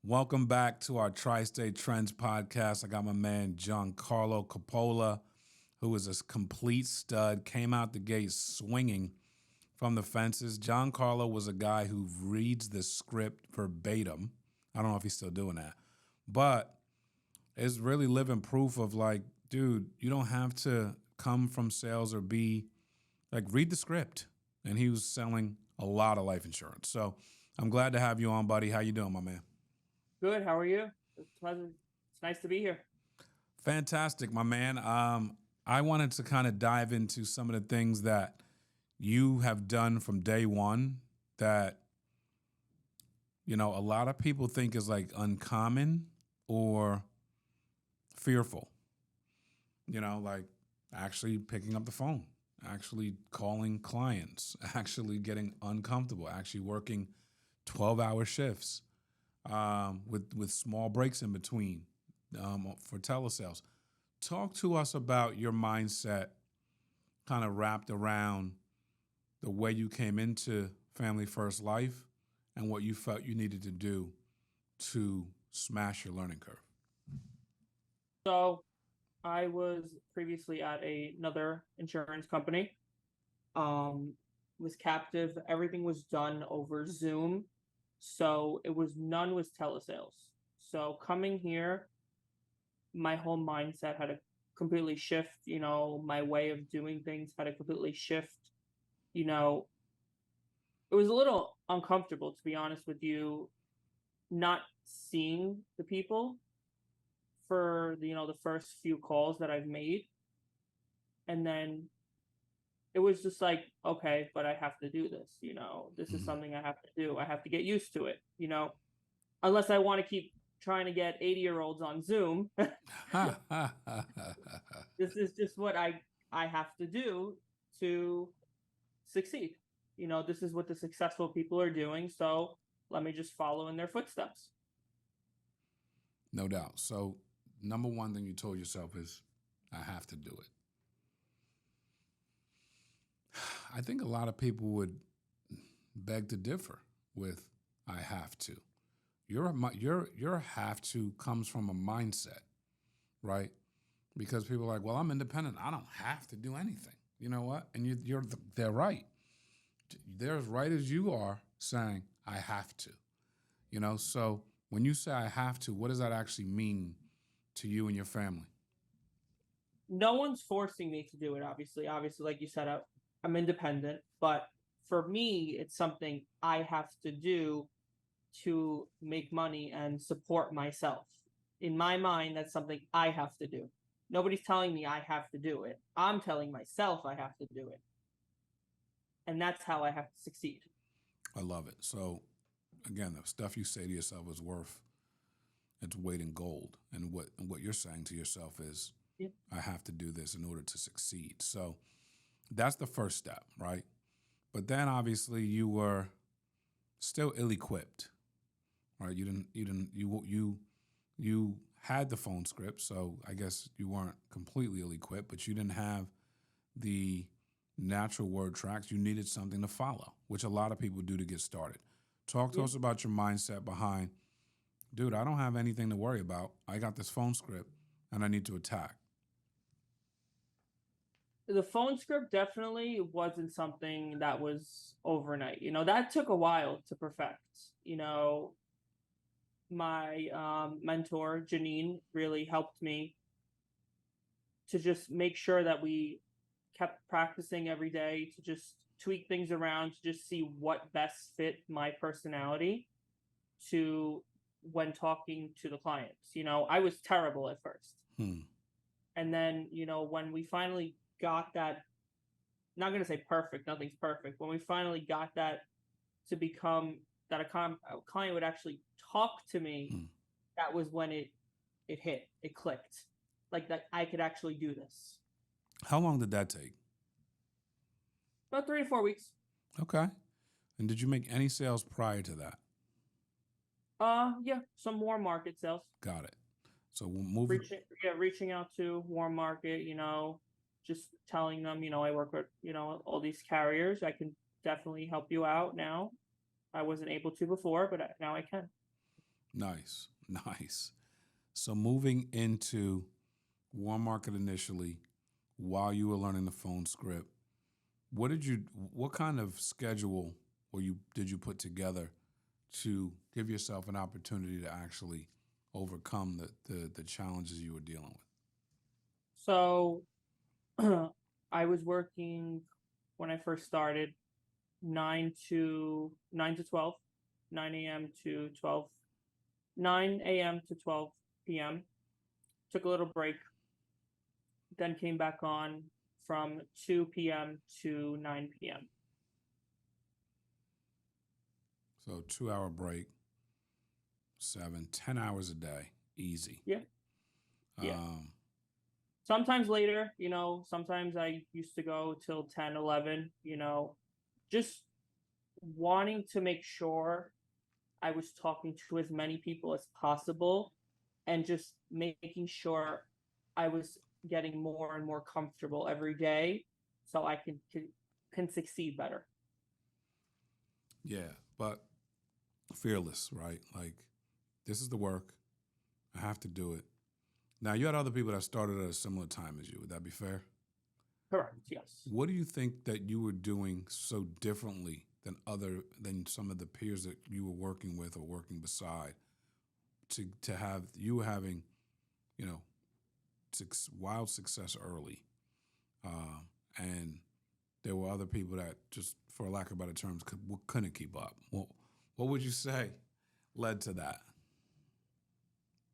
Welcome back to our Tri-State Trends podcast. I got my man Giancarlo Coppola, who is a complete stud, came out the gate swinging from the fences. Giancarlo was a guy who reads the script verbatim. I don't know if he's still doing that, but it's really living proof of like, dude, you don't have to come from sales or be like, read the script. And he was selling a lot of life insurance. So I'm glad to have you on, buddy. How you doing, my man? Good. How are you? It's pleasant. It's nice to be here. Fantastic, my man. I wanted to kind of dive into some of the things that you have done from day one that, a lot of people think is like uncommon or fearful. Like actually picking up the phone, actually calling clients, actually getting uncomfortable, actually working 12-hour shifts with small breaks in between for telesales. Talk to us about your mindset kind of wrapped around the way you came into Family First Life and what you felt you needed to do to smash your learning curve. So, I was previously at another insurance company. Um, was captive. Everything was done over Zoom. So none was telesales. So coming here, my whole mindset had to completely shift. My way of doing things had to completely shift. You know, it was a little uncomfortable, to be honest with you, not seeing the people for the first few calls that I've made, and then it was just like, okay, but I have to do this. This is Mhm. something I have to do. I have to get used to it. Unless I want to keep trying to get 80-year-olds on Zoom. This is just what I have to do to succeed. This is what the successful people are doing. So let me just follow in their footsteps. No doubt. So, number one thing you told yourself is, I have to do it. I think a lot of people would beg to differ with I have to. Your have to comes from a mindset, right? Because people are like, well, I'm independent. I don't have to do anything. You know what? And they're right. They're as right as you are saying I have to. So when you say I have to, what does that actually mean to you and your family? No one's forcing me to do it. Obviously, like you said, I'm independent, but for me, it's something I have to do to make money and support myself. In my mind, that's something I have to do. Nobody's telling me I have to do it. I'm telling myself I have to do it. And that's how I have to succeed. I love it. So again, the stuff you say to yourself is worth its weight in gold. And what you're saying to yourself is, Yeah. I have to do this in order to succeed. So that's the first step, right? But then obviously you were still ill-equipped, right? You had the phone script, so I guess you weren't completely ill-equipped, but you didn't have the natural word tracks. You needed something to follow, which a lot of people do to get started. Talk to Yeah. us about your mindset behind, dude, I don't have anything to worry about. I got this phone script and I need to attack. The phone script definitely wasn't something that was overnight. That took a while to perfect. You know, my mentor, Janine, really helped me to just make sure that we kept practicing every day, to just tweak things around, to just see what best fit my personality to when talking to the clients. I was terrible at first. Hmm. And then, when we finally got that, not going to say perfect, nothing's perfect. When we finally got that to become that a client would actually talk to me, Hmm. that was when it hit, it clicked. Like that I could actually do this. How long did that take? About 3 to 4 weeks. Okay. And did you make any sales prior to that? Yeah, some warm market sales. Got it. So we'll move. Reaching out to warm market, just telling them, I work with, all these carriers. I can definitely help you out now. I wasn't able to before, but now I can. Nice, nice. So moving into warm market initially, while you were learning the phone script, what kind of schedule did you put together to give yourself an opportunity to actually overcome the challenges you were dealing with? So I was working when I first started 9 to 12, 9 a.m. to 12, 9 a.m. to 12 p.m. Took a little break, then came back on from 2 p.m. to 9 p.m. So 2 hour break, 10 hours a day, easy. Yeah. Yeah. Um, Sometimes later, sometimes I used to go till 10, 11, just wanting to make sure I was talking to as many people as possible and just making sure I was getting more and more comfortable every day so I can succeed better. yeah, but fearless, right? Like, this is the work. I have to do it. Now, you had other people that started at a similar time as you. Would that be fair? Correct. Yes. What do you think that you were doing so differently than some of the peers that you were working with or working beside to have you were having, you know, wild success early, and there were other people that just, for lack of better terms, couldn't keep up. Well, what would you say led to that?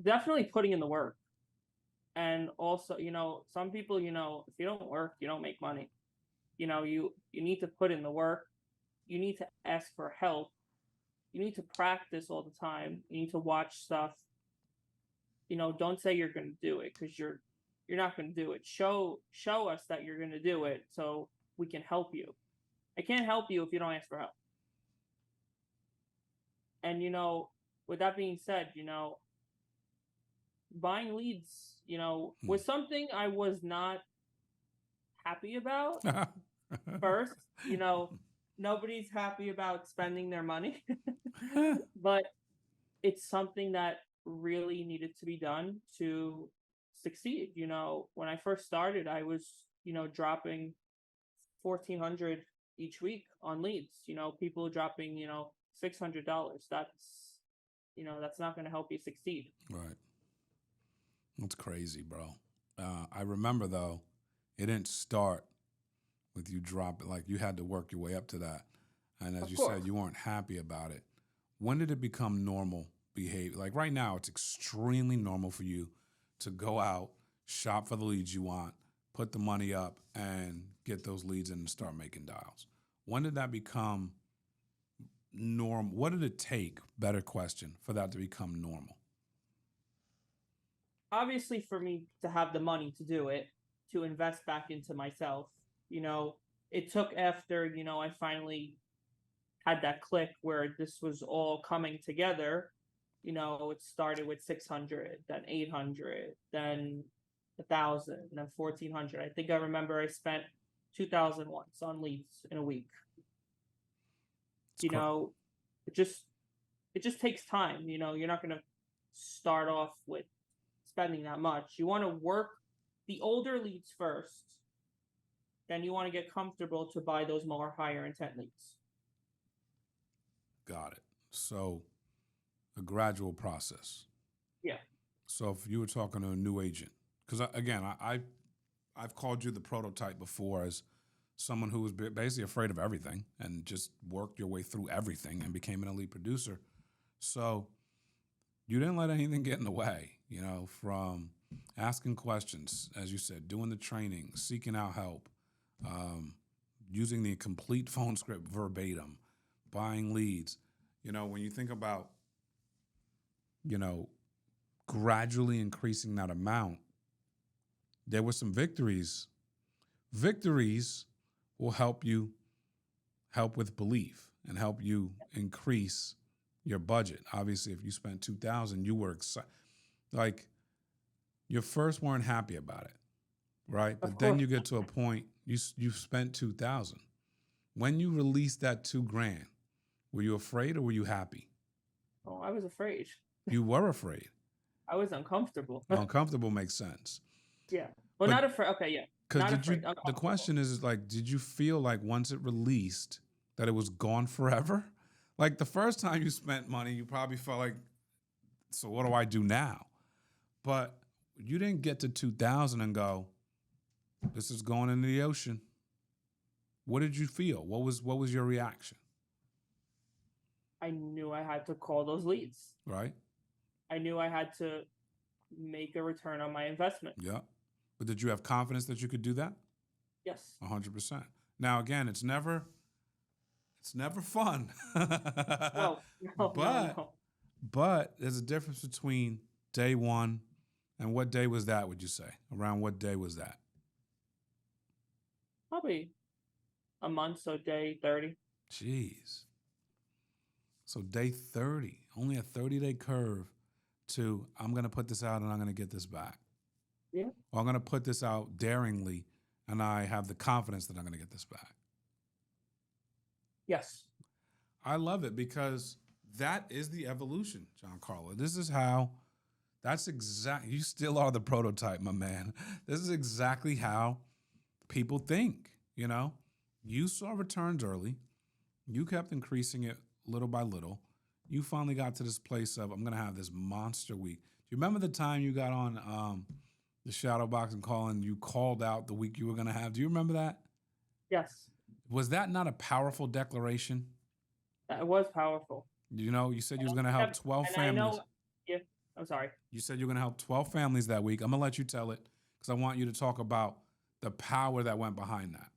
Definitely putting in the work. And also, some people, if you don't work, you don't make money. You need to put in the work. You need to ask for help. You need to practice all the time. You need to watch stuff. Don't say you're going to do it because you're not going to do it. Show us that you're going to do it so we can help you. I can't help you if you don't ask for help. And with that being said, buying leads, was something I was not happy about first. Nobody's happy about spending their money, but it's something that really needed to be done to succeed. When I first started, I was, dropping 1,400 each week on leads. People dropping, $600. That's not going to help you succeed. Right. That's crazy, bro. I remember, though, it didn't start with you dropping. Like, you had to work your way up to that. And as Of you course. said, you weren't happy about it. When did it become normal behavior? Like, right now, it's extremely normal for you to go out, shop for the leads you want, put the money up, and get those leads in and start making dials. When did that become normal? What did it take, better question, for that to become normal? Obviously, for me to have the money to do it, to invest back into myself, it took after, I finally had that click where this was all coming together. It started with 600, then 800, then 1,000, then 1,400. I think I remember I spent 2,000 once on leads in a week. It just takes time. You're not going to start off with spending that much. You want to work the older leads first, then you want to get comfortable to buy those more higher intent leads. Got it. So, a gradual process. Yeah. So if you were talking to a new agent, because again, I've called you the prototype before as someone who was basically afraid of everything and just worked your way through everything and became an elite producer. So you didn't let anything get in the way, from asking questions, as you said, doing the training, seeking out help, using the complete phone script verbatim, buying leads. When you think about, gradually increasing that amount, there were some victories. Victories will help with belief and help you increase your budget. Obviously, if you spent 2,000, you were excited. Like, you first weren't happy about it, right? But then you get to a point, you spent 2,000. When you released that $2,000, were you afraid or were you happy? Oh, I was afraid. You were afraid. I was uncomfortable. Uncomfortable makes sense. Yeah. Well, But not afraid. Okay, yeah. because Not did you? afraid. The Uncomfortable. question is like, did you feel like once it released that it was gone forever? Like the first time you spent money, you probably felt like, so what do I do now? But you didn't get to 2000 and go, this is going into the ocean. What did you feel? What was your reaction? I knew I had to call those leads. Right? I knew I had to make a return on my investment. Yeah. But did you have confidence that you could do that? Yes. 100%. Now again, it's never fun. No, no, but no. but there's a difference between day one and what day was that, would you say? Around what day was that? Probably a month, so day 30. Jeez. So day 30, only a 30-day curve to I'm going to put this out and I'm going to get this back. Yeah. Or I'm going to put this out daringly and I have the confidence that I'm going to get this back. Yes. I love it because that is the evolution, Giancarlo. This is how, you still are the prototype, my man. This is exactly how people think, you know? You saw returns early. You kept increasing it little by little. You finally got to this place of, I'm going to have this monster week. Do you remember the time you got on the shadow boxing call and you called out the week you were going to have? Do you remember that? Yes. Was that not a powerful declaration? That was powerful. You know, you said you was going to help 12 families. I know, yeah, I'm sorry. You said you're going to help 12 families that week. I'm going to let you tell it because I want you to talk about the power that went behind that.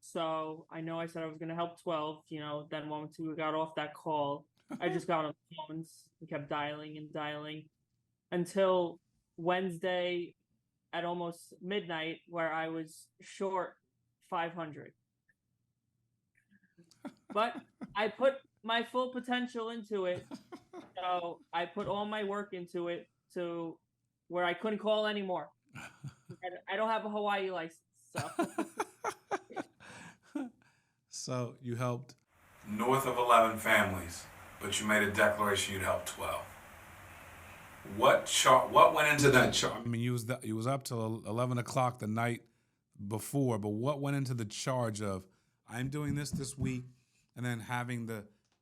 So I know I said I was going to help 12, then once we got off that call, I just got on the phones and kept dialing and dialing until Wednesday at almost midnight where I was short 500. But I put my full potential into it. So I put all my work into it to where I couldn't call anymore. I don't have a Hawaii license, so. So you helped north of 11 families, but you made a declaration you'd help 12. What went into that chart? I mean, you was up till 11 o'clock the night before, but what went into the charge of I'm doing this week, and then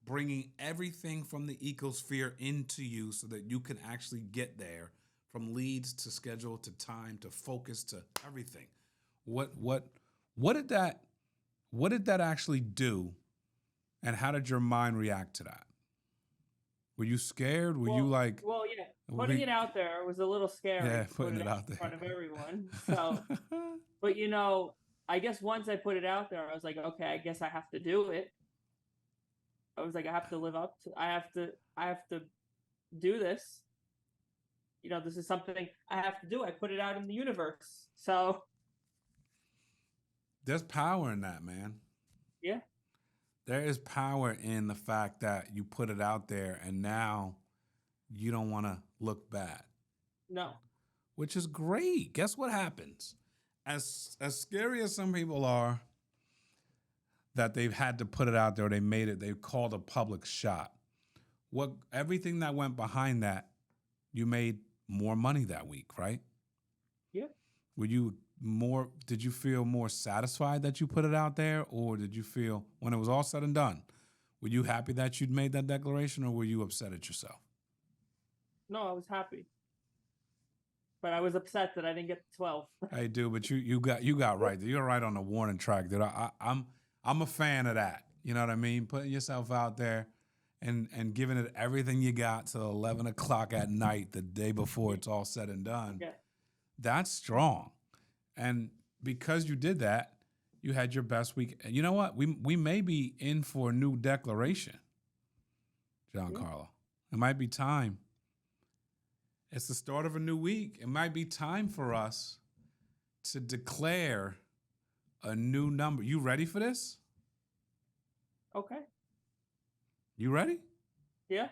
bringing everything from the ecosphere into you so that you can actually get there, from leads to schedule to time to focus to everything. What did that actually do, and how did your mind react to that? Were you scared? Were you like? Well, yeah. Putting it out there was a little scary. Yeah, putting it out there in front of everyone. So, but I guess once I put it out there, I was like, okay, I guess I have to do it. I was like, I have to live up to. I have to do this. This is something I have to do. I put it out in the universe. So there's power in that, man. Yeah. There is power in the fact that you put it out there and now you don't want to look bad. No. Which is great. Guess what happens? As scary as some people are that they've had to put it out there, they've called a public shot. Everything that went behind that, you made more money that week, right? Yeah. Did you feel more satisfied that you put it out there, or did you feel, when it was all said and done, were you happy that you'd made that declaration, or were you upset at yourself? No, I was happy, but I was upset that I didn't get 12. Hey, dude, but you got right. You're right on the warning track, dude. I'm a fan of that. You know what I mean? Putting yourself out there and giving it everything you got till 11 o'clock at night the day before it's all said and done. Yeah. That's strong. And because you did that, you had your best week. You know what? We may be in for a new declaration, Giancarlo. It might be time. It's the start of a new week. It might be time for us to declare a new number. You ready for this? Okay. You ready? Yeah.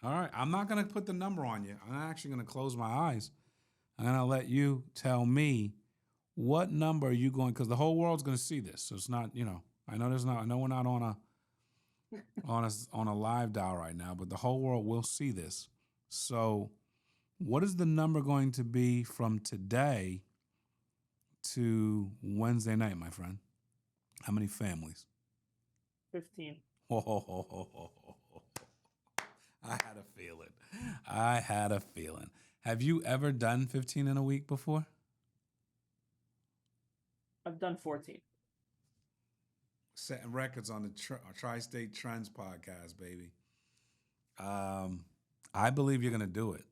All right. I'm not going to put the number on you. I'm actually going to close my eyes. I'm going to let you tell me what number are you going, because the whole world's going to see this. So it's not, I know we're not on on a live dial right now, but the whole world will see this. So, what is the number going to be from today to Wednesday night, my friend? How many families? 15. I had a feeling. I had a feeling. Have you ever done 15 in a week before? I've done 14. Setting records on the Tri-State Trends podcast, baby. I believe you're going to do it.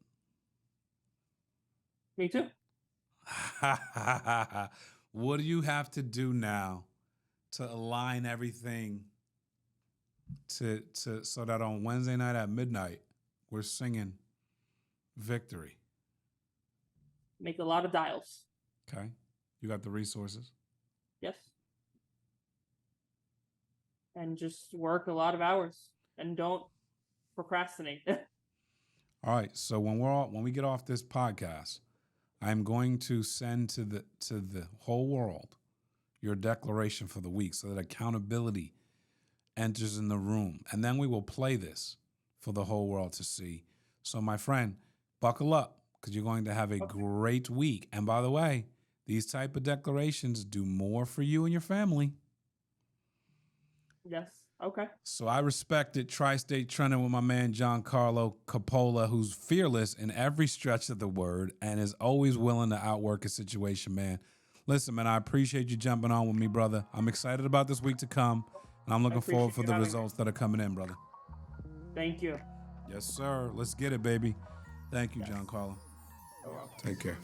Me too. What do you have to do now to align everything to so that on Wednesday night at midnight we're singing victory? Make a lot of dials. Okay. You got the resources? Yes. And just work a lot of hours and don't procrastinate. All right. So when we get off this podcast, I'm going to send to the whole world your declaration for the week so that accountability enters in the room. And then we will play this for the whole world to see. So my friend, buckle up because you're going to have a great week. And by the way, these type of declarations do more for you and your family. Yes. Okay. So I respected Tri-State Trending with my man Giancarlo Coppola, who's fearless in every stretch of the word and is always willing to outwork a situation, man. Listen, man, I appreciate you jumping on with me, brother. I'm excited about this week to come, and I'm looking forward for the results that are coming in, brother. Thank you. Yes, sir. Let's get it, baby. Thank you, Giancarlo. Take care.